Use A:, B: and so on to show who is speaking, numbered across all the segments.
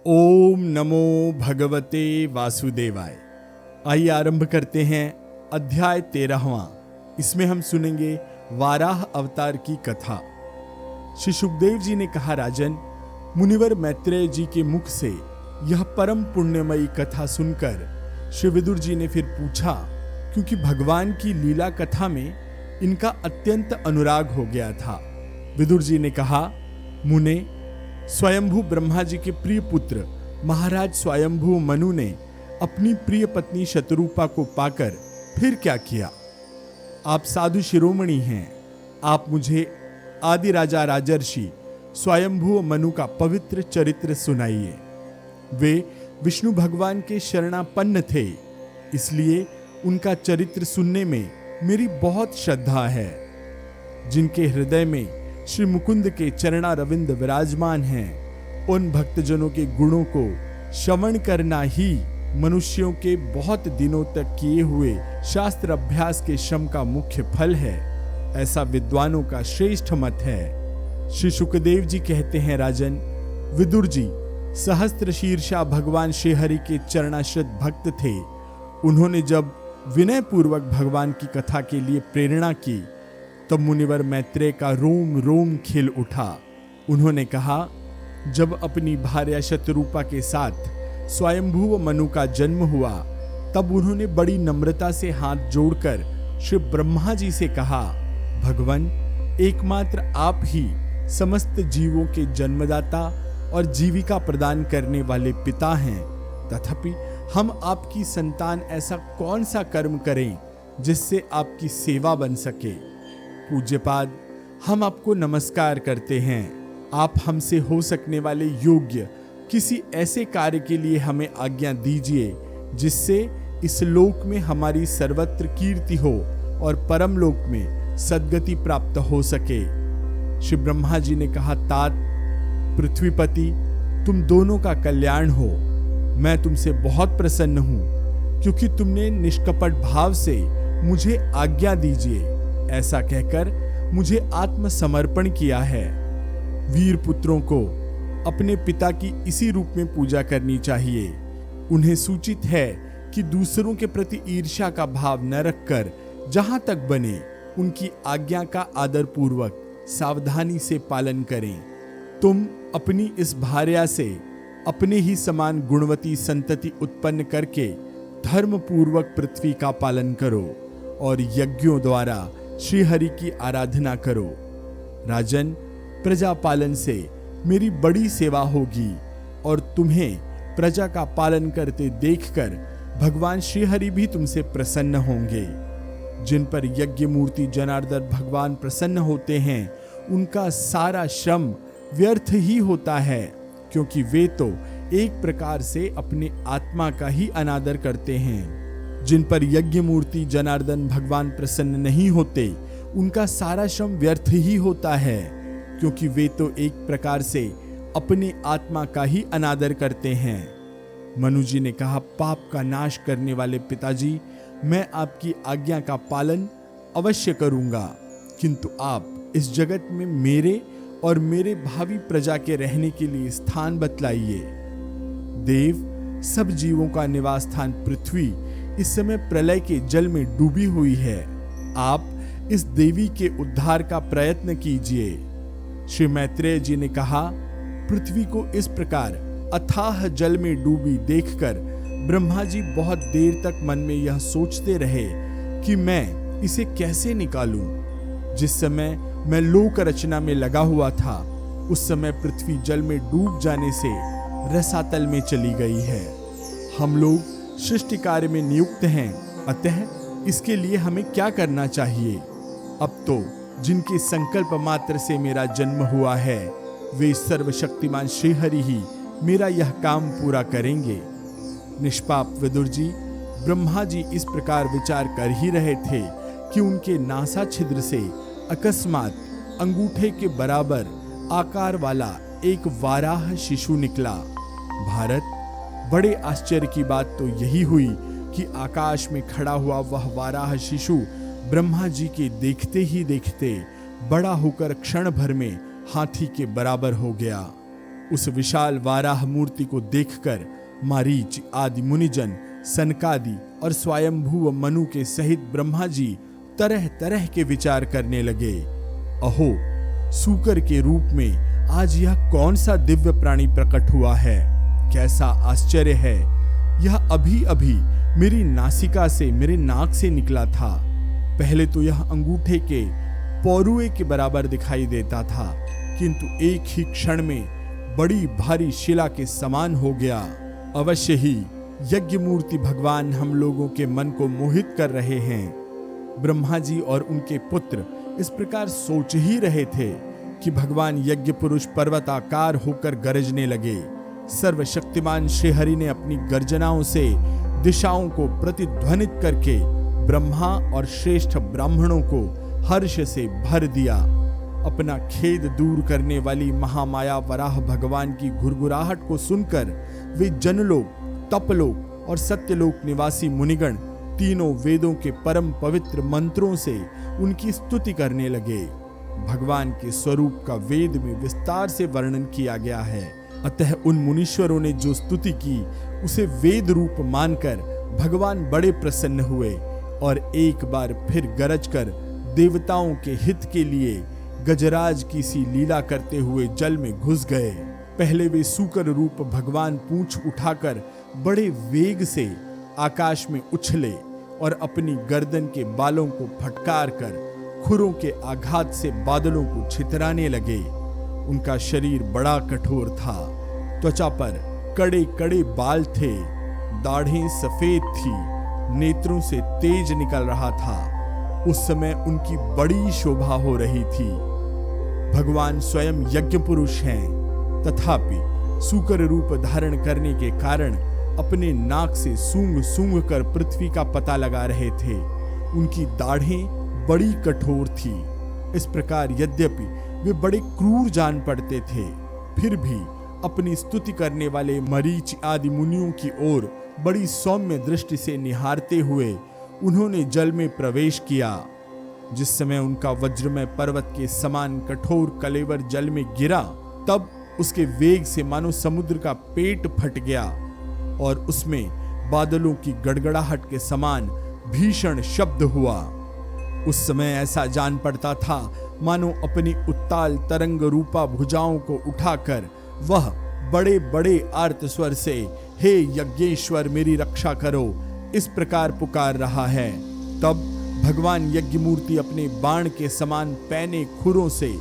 A: ओम नमो भगवते वासुदेवाय। आइए आरंभ करते हैं अध्याय 13वां। इसमें हम सुनेंगे वाराह अवतार की कथा। श्री सुखदेव जी ने कहा, राजन, मुनिवर मैत्रेय जी के मुख से यह परम पुण्यमयी कथा सुनकर श्री विदुर जी ने फिर पूछा, क्योंकि भगवान की लीला कथा में इनका अत्यंत अनुराग हो गया था। विदुर जी ने कहा, मुने, स्वयंभू ब्रह्मा जी के प्रिय पुत्र महाराज स्वयंभू मनु ने अपनी प्रिय पत्नी शतरूपा को पाकर फिर क्या किया? आप साधु शिरोमणि हैं, आप मुझे आदि राजा राजर्षि स्वयंभू मनु का पवित्र चरित्र सुनाइए। वे विष्णु भगवान के शरणापन्न थे, इसलिए उनका चरित्र सुनने में मेरी बहुत श्रद्धा है। जिनके हृदय में श्री मुकुंद के चरणारविंद विराजमान हैं, उन भक्तजनों के गुणों को श्रवण करना ही मनुष्यों के बहुत दिनों तक किए हुए शास्त्र अभ्यास के श्रम का मुख्य फल है, ऐसा विद्वानों का श्रेष्ठ मत है। श्री सुखदेव जी कहते हैं, राजन, विदुर जी सहस्त्र शीर्षा भगवान श्रीहरि के चरणाश्रित भक्त थे। उन्होंने जब विनय पूर्वक भगवान की कथा के लिए प्रेरणा की, तब मुनिवर मैत्रेय का रोम रोम खिल उठा। उन्होंने कहा, जब अपनी भार्या शतरूपा के साथ स्वयंभू मनु का जन्म हुआ, तब उन्होंने बड़ी नम्रता से हाथ जोड़कर श्री ब्रह्मा जी से कहा, भगवान, एकमात्र आप ही समस्त जीवों के जन्मदाता और जीविका प्रदान करने वाले पिता हैं। तथापि हम आपकी संतान ऐसा कौन सा कर्म करें जिससे आपकी सेवा बन सके? पूज्यपाद, हम आपको नमस्कार करते हैं। आप हमसे हो सकने वाले योग्य किसी ऐसे कार्य के लिए हमें आज्ञा दीजिए जिससे इस लोक में हमारी सर्वत्र कीर्ति हो और परम लोक में सद्गति प्राप्त हो सके। श्री ब्रह्मा जी ने कहा, तात, पृथ्वीपति, तुम दोनों का कल्याण हो। मैं तुमसे बहुत प्रसन्न हूं, क्योंकि तुमने निष्कपट भाव से मुझे आज्ञा दीजिए ऐसा कहकर मुझे आत्मसमर्पण किया है। वीर पुत्रों को अपने पिता की इसी रूप में पूजा करनी चाहिए। उन्हें सूचित है कि दूसरों के प्रति ईर्ष्या का भाव न रखकर जहां तक बने उनकी आज्ञा का आदर पूर्वक सावधानी से पालन करें। तुम अपनी इस भार्या से अपने ही समान गुणवती संतति उत्पन्न करके धर्म पूर्वक पृथ्वी का पालन करो और यज्ञों द्वारा श्रीहरि की आराधना करो। राजन, प्रजा पालन से मेरी बड़ी सेवा होगी और तुम्हें प्रजा का पालन करते देखकर भगवान श्रीहरि भी तुमसे प्रसन्न होंगे। जिन पर यज्ञ मूर्ति जनार्दन भगवान प्रसन्न होते हैं, उनका सारा श्रम व्यर्थ ही होता है, क्योंकि वे तो एक प्रकार से अपने आत्मा का ही अनादर करते हैं। जिन पर यज्ञ मूर्ति जनार्दन भगवान प्रसन्न नहीं होते, उनका सारा श्रम व्यर्थ ही होता है, क्योंकि वे तो एक प्रकार से अपने आत्मा का ही अनादर करते हैं। मनु जी ने कहा, पाप का नाश करने वाले पिताजी, मैं आपकी आज्ञा का पालन अवश्य करूंगा, किंतु आप इस जगत में मेरे और मेरे भावी प्रजा के रहने के लिए स्थान बतलाइए। देव, सब जीवों का निवास स्थान पृथ्वी इस समय प्रलय के जल में डूबी हुई है। आप इस देवी के उद्धार का प्रयत्न कीजिए। श्री मैत्रेय जी ने कहा, पृथ्वी को इस प्रकार अथाह जल में डूबी देखकर ब्रह्मा जी बहुत देर तक मन में यह सोचते रहे कि मैं इसे कैसे निकालूं। जिस समय मैं लोक रचना में लगा हुआ था, उस समय पृथ्वी जल में डूब जाने से रसातल में चली गई है। हम लोग सृष्टि कार्य में नियुक्त हैं, अतः इसके लिए हमें क्या करना चाहिए? अब तो जिनके संकल्प मात्र से मेरा जन्म हुआ है, वे सर्वशक्तिमान श्रीहरि ही मेरा यह काम पूरा करेंगे। निष्पाप विदुर जी, ब्रह्मा जी इस प्रकार विचार कर ही रहे थे कि उनके नासा छिद्र से अकस्मात अंगूठे के बराबर आकार वाला एक वाराह शिशु निकला। भारत, बड़े आश्चर्य की बात तो यही हुई कि आकाश में खड़ा हुआ वह वाराह शिशु ब्रह्मा जी के देखते ही देखते बड़ा होकर क्षण भर में हाथी के बराबर हो गया। उस विशाल वाराह मूर्ति को देखकर मारीच आदि मुनिजन, सनकादि और स्वयंभू मनु के सहित ब्रह्मा जी तरह तरह के विचार करने लगे। अहो, सूकर के रूप में आज यह कौन सा दिव्य प्राणी प्रकट हुआ है? कैसा आश्चर्य है! यह अभी अभी मेरी नासिका से, मेरे नाक से निकला था। पहले तो यह अंगूठे के पौरुए के बराबर दिखाई देता था, किंतु एक ही क्षण में बड़ी भारी शिला के समान हो गया। अवश्य ही यज्ञ मूर्ति भगवान हम लोगों के मन को मोहित कर रहे हैं। ब्रह्मा जी और उनके पुत्र इस प्रकार सोच ही रहे थे कि भगवान यज्ञ पुरुष पर्वताकार होकर गरजने लगे। सर्वशक्तिमान श्रीहरि ने अपनी गर्जनाओं से दिशाओं को प्रतिध्वनित करके ब्रह्मा और श्रेष्ठ ब्राह्मणों को हर्ष से भर दिया। अपना खेद दूर करने वाली महामाया वराह भगवान की घुरघुराहट को सुनकर वे जनलोक, तपलोक और सत्यलोक निवासी मुनिगण तीनों वेदों के परम पवित्र मंत्रों से उनकी स्तुति करने लगे। भगवान के स्वरूप का वेद में विस्तार से वर्णन किया गया है। अतः उन मुनीश्वरों ने जो स्तुति की उसे वेद रूप मानकर भगवान बड़े प्रसन्न हुए और एक बार फिर गरज कर देवताओं के हित के लिए गजराज की सी लीला करते हुए जल में घुस गए। पहले वे सूकर रूप भगवान पूंछ उठाकर बड़े वेग से आकाश में उछले और अपनी गर्दन के बालों को फटकार कर खुरों के आघात से बादलों को छितराने लगे। उनका शरीर बड़ा कठोर था, त्वचा पर कड़े कड़े बाल थे, दाढ़ें सफेद थी, नेत्रों से तेज निकल रहा था। उस समय उनकी बड़ी शोभा हो रही थी। भगवान स्वयं यज्ञ पुरुष हैं, तथापि सूकर रूप धारण करने के कारण अपने नाक से सूंघ सूंघ कर पृथ्वी का पता लगा रहे थे। उनकी दाढ़ें बड़ी कठोर थी। इस प्रकार यद्यपि वे बड़े क्रूर जान पड़ते थे, फिर भी अपनी स्तुति करने वाले मरीच आदि मुनियों की ओर बड़ी सौम्य दृष्टि से निहारते हुए उन्होंने जल में प्रवेश किया। जिस समय उनका वज्रमय पर्वत के समान कठोर कलेवर जल में गिरा, तब उसके वेग से मानो समुद्र का पेट फट गया और उसमें बादलों की गड़गड़ाहट के समान भीषण शब्द हुआ। उस समय ऐसा जान पड़ता था मानो अपनी उत्ताल तरंग रूपा भुजाओं को उठाकर वह बड़े बड़े आर्त स्वर से हे यज्ञेश्वर मेरी रक्षा करो, इस प्रकार पुकार रहा है। तब भगवान यज्ञ मूर्ति अपने बाण के समान पैने खुरों से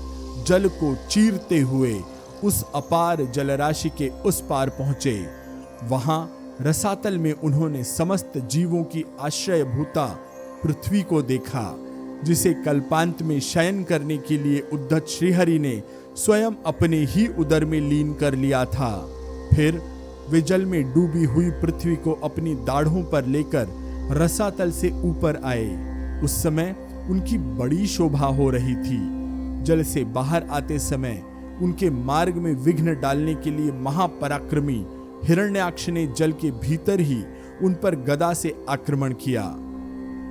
A: जल को चीरते हुए उस अपार जलराशि के उस पार पहुंचे। वहां रसातल में उन्होंने समस्त जीवों की आश्रय भूता पृथ्वी को देखा, जिसे कल्पांत में शयन करने के लिए उद्धत श्रीहरि ने स्वयं अपने ही उदर में लीन कर लिया था। फिर वे जल में डूबी हुई पृथ्वी को अपनी दाढ़ों पर लेकर रसातल से ऊपर आए। उस समय उनकी बड़ी शोभा हो रही थी। जल से बाहर आते समय उनके मार्ग में विघ्न डालने के लिए महापराक्रमी हिरण्याक्ष ने जल के भीतर ही उन पर गदा से आक्रमण किया।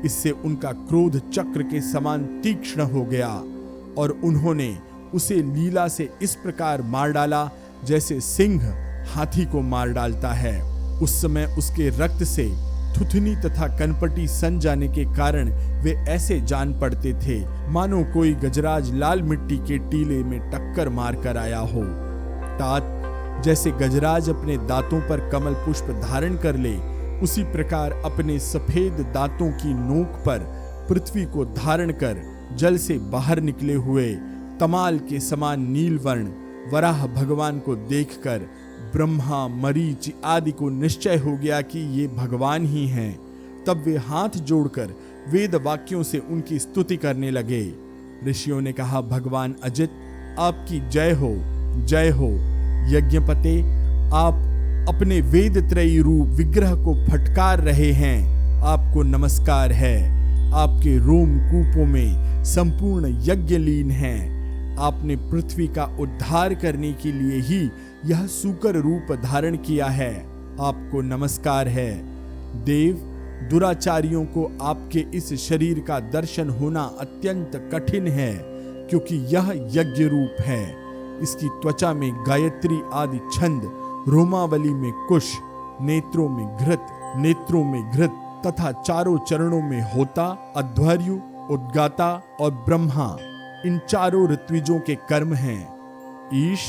A: इससे उनका क्रोध चक्र के समान तीक्ष्ण हो गया और उन्होंने उसे लीला से इस प्रकार मार डाला जैसे सिंह हाथी को मार डालता है। उस समय उसके रक्त से थुथनी तथा कनपटी सन जाने के कारण वे ऐसे जान पड़ते थे मानो कोई गजराज लाल मिट्टी के टीले में टक्कर मार कर आया हो। तात जैसे गजराज अपने दांतों पर कमल पुष्प धारण कर ले, उसी प्रकार अपने सफेद दांतों की नोक पर पृथ्वी को धारण कर जल से बाहर निकले हुए तमाल के समान नील वर्ण वराह भगवान को देखकर ब्रह्मा मरीच आदि को निश्चय हो गया कि ये भगवान ही हैं। तब वे हाथ जोड़कर वेद वाक्यों से उनकी स्तुति करने लगे। ऋषियों ने कहा, भगवान अजित आपकी जय हो, जय हो। यज्ञपते आप अपने वेद त्रयी रूप विग्रह को फटकार रहे हैं, आपको नमस्कार है। आपके रोम कूपों में संपूर्ण यज्ञ लीन हैं। आपने पृथ्वी का उद्धार करने के लिए ही यह सूकर रूप धारण किया है, आपको नमस्कार है। देव, दुराचारियों को आपके इस शरीर का दर्शन होना अत्यंत कठिन है, क्योंकि यह यज्ञ रूप है। इसकी त्वचा में गायत्री आदि छंद, रोमावली में कुश, नेत्रों में घृत, नेत्रों में घृत तथा चारों चरणों में होता, अध्वर्यु, उद्गाता और ब्रह्मा, इन चारों ऋत्विजों के कर्म हैं। ईश,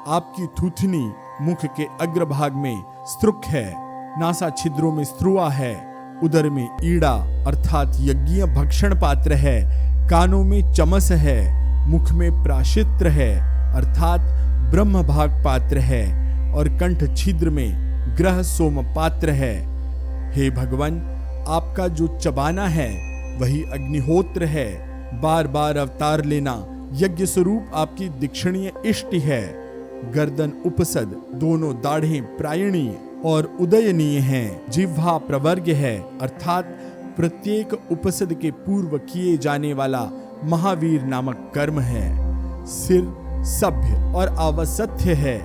A: आपकी थूथनी मुख के अग्रभाग में स्त्रुक है, नासा छिद्रों में स्त्रुआ है, उदर में ईड़ा अर्थात यज्ञीय भक्षण पात्र है, कानों में चमस है, मुख में प्राशित्र है अर्थात ब्रह्म भाग पात्र है और कंठ छिद्र में ग्रह सोम पात्र है। हे भगवान, आपका जो चबाना है वही अग्निहोत्र है। बार बार अवतार लेना यज्ञ स्वरूप आपकी दीक्षणीय इष्टि है। गर्दन उपसद, दोनों दाढ़ें प्रायणीय और उदयनीय हैं। जिह्वा प्रवर्ग है अर्थात प्रत्येक उपसद के पूर्व किए जाने वाला महावीर नामक कर्म है। सिर सभ्य और आवसत्य है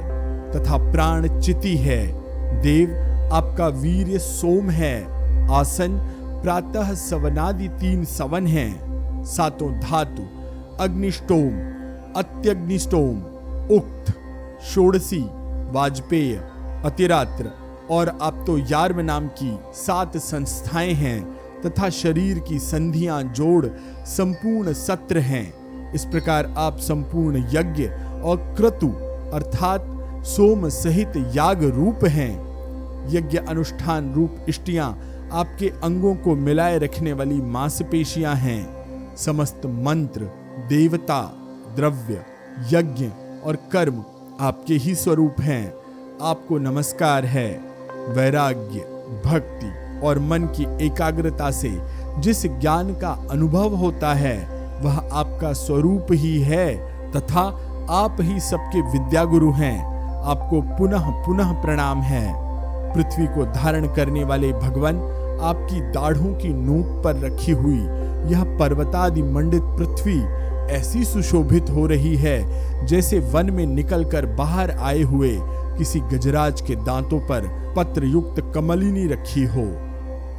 A: तथा प्राण चिति है। देव, आपका वीर्य सोम है। आसन प्रातः सवनादि 3 सवन हैं। सातों धातु अग्निष्टोम, अत्यग्निष्टोम, उक्त, षोडशी, वाजपेय, अतिरात्र और आप तो यार्म नाम की 7 संस्थाएं हैं तथा शरीर की संधियां जोड़ संपूर्ण सत्र हैं। इस प्रकार आप संपूर्ण यज्ञ और क्रतु अर्थात सोम सहित याग रूप हैं। यज्ञ अनुष्ठान रूप इष्टियां आपके अंगों को मिलाए रखने वाली मांसपेशियां हैं। समस्त मंत्र, देवता, द्रव्य, यज्ञ और कर्म आपके ही स्वरूप हैं। आपको नमस्कार है। वैराग्य, भक्ति और मन की एकाग्रता से जिस ज्ञान का अनुभव होता है वह आपका स्वरूप ही है तथा आप ही सबके विद्यागुरु हैं। आपको पुनः पुनः प्रणाम है। पृथ्वी को धारण करने वाले भगवान, आपकी दाढ़ों की नोक पर रखी हुई यह पर्वतादि मंडित पृथ्वी ऐसी सुशोभित हो रही है जैसे वन में निकलकर बाहर आए हुए किसी गजराज के दांतों पर पत्र युक्त कमलिनी रखी हो।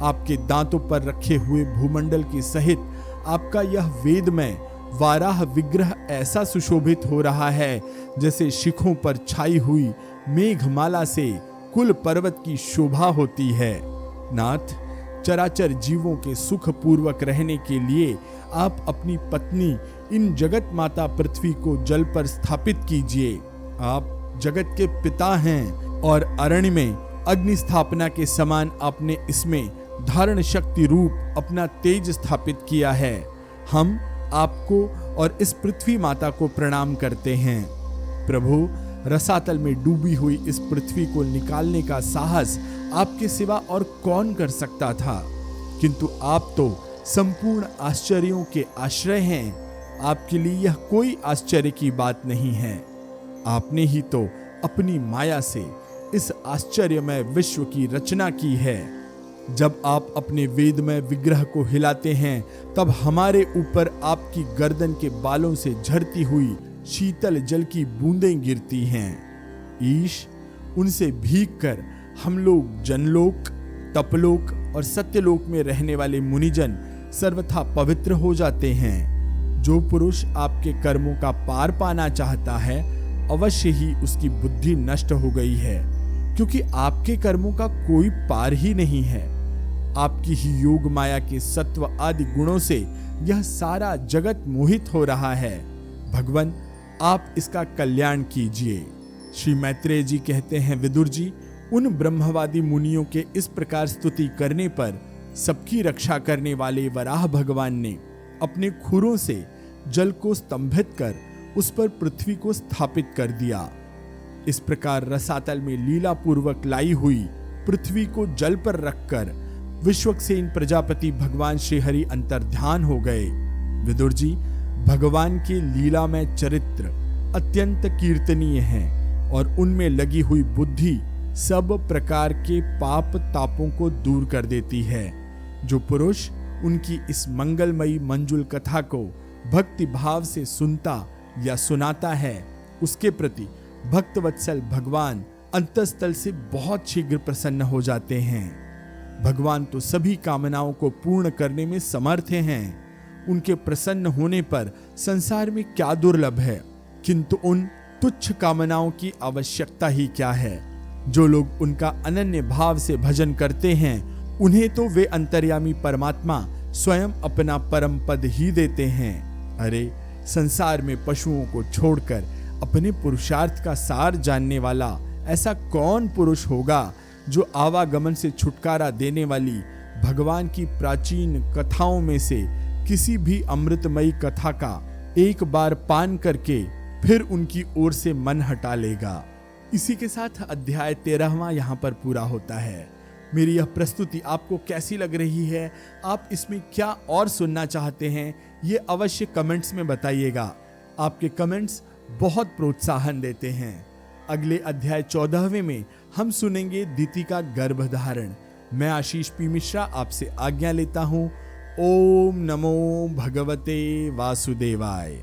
A: आपके दांतों पर रखे हुए भूमंडल के सहित आपका यह वेदमय वाराह विग्रह ऐसा सुशोभित हो रहा है जैसे शिखों पर छाई हुई मेघमाला से कुल पर्वत की शोभा होती है। नाथ, चराचर जीवों के सुख पूर्वक रहने के लिए आप अपनी पत्नी इन जगत माता पृथ्वी को जल पर स्थापित कीजिए। आप जगत के पिता हैं और अरण्य में अग्नि स्थापना के समान आपने इसमें धारण शक्ति रूप अपना तेज स्थापित किया है। हम आपको और इस पृथ्वी माता को प्रणाम करते हैं। प्रभु, रसातल में डूबी हुई इस पृथ्वी को निकालने का साहस आपके सिवा और कौन कर सकता था, किंतु आप तो संपूर्ण आश्चर्यों के आश्रय हैं। आपके लिए यह कोई आश्चर्य की बात नहीं है। आपने ही तो अपनी माया से इस आश्चर्यमय विश्व की रचना की है। जब आप अपने वेदमय विग्रह को हिलाते हैं तब हमारे ऊपर आपकी गर्दन के बालों से झरती हुई शीतल जल की बूंदें गिरती हैं। ईश, उनसे भीगकर हम लोग जनलोक, तपलोक और सत्यलोक में रहने वाले मुनिजन सर्वथा पवित्र हो जाते हैं। जो पुरुष आपके कर्मों का पार पाना चाहता है अवश्य ही उसकी बुद्धि नष्ट हो गई है, क्योंकि आपके कर्मों का कोई पार ही नहीं है। आपकी ही योग माया के सत्व आदि गुणों से यह सारा जगत मोहित हो रहा है। भगवान, आप इसका कल्याण कीजिए। श्री मैत्रेय जी कहते हैं, विदुर जी, उन ब्रह्मवादी मुनियों के इस प्रकार स्तुति करने पर सबकी रक्षा करने वाले वराह भगवान ने अपने खुरों से जल को स्तंभित कर उस पर पृथ्वी को स्थापित कर दिया। इस प्रकार रसातल में लीला पूर्वक लाई हुई पृथ्वी को जल पर रखकर विश्वक्सेन प्रजापति भगवान श्री हरि अंतर्ध्यान हो गए। विदुर जी, भगवान के लीलामय चरित्र अत्यंत कीर्तनीय हैं और उनमें लगी हुई बुद्धि सब प्रकार के पाप तापों को दूर कर देती है। जो पुरुष उनकी इस मंगलमयी मंजुल कथा को भक्ति भाव से सुनता या सुनाता है, उसके प्रति भक्तवत्सल भगवान अंतःस्थल से बहुत शीघ्र प्रसन्न हो जाते हैं। भगवान तो सभी कामनाओं को पूर्ण करने में समर्थ हैं। उनके प्रसन्न होने पर संसार में क्या दुर्लभ है, किंतु उन तुच्छ कामनाओं की आवश्यकता ही क्या है। जो लोग उनका अनन्य भाव से भजन करते हैं उन्हें तो वे अंतर्यामी परमात्मा स्वयं अपना परम पद ही देते हैं। अरे संसार में पशुओं को छोड़कर अपने पुरुषार्थ का सार जानने वाला ऐसा कौन पुरुष होगा जो आवागमन से छुटकारा देने वाली भगवान की प्राचीन कथाओं में से किसी भी अमृतमयी कथा का एक बार पान करके फिर उनकी ओर से मन हटा लेगा। इसी के साथ अध्याय 13वां यहाँ पर पूरा होता है। मेरी यह प्रस्तुति आपको कैसी लग रही है, आप इसमें क्या और सुनना चाहते हैं, ये अवश्य कमेंट्स में बताइएगा। आपके कमेंट्स बहुत प्रोत्साहन देते हैं। अगले अध्याय 14वें में हम सुनेंगे दिति का गर्भधारण। मैं आशीष पी मिश्रा आपसे आज्ञा लेता हूँ। ओम नमो भगवते वासुदेवाय।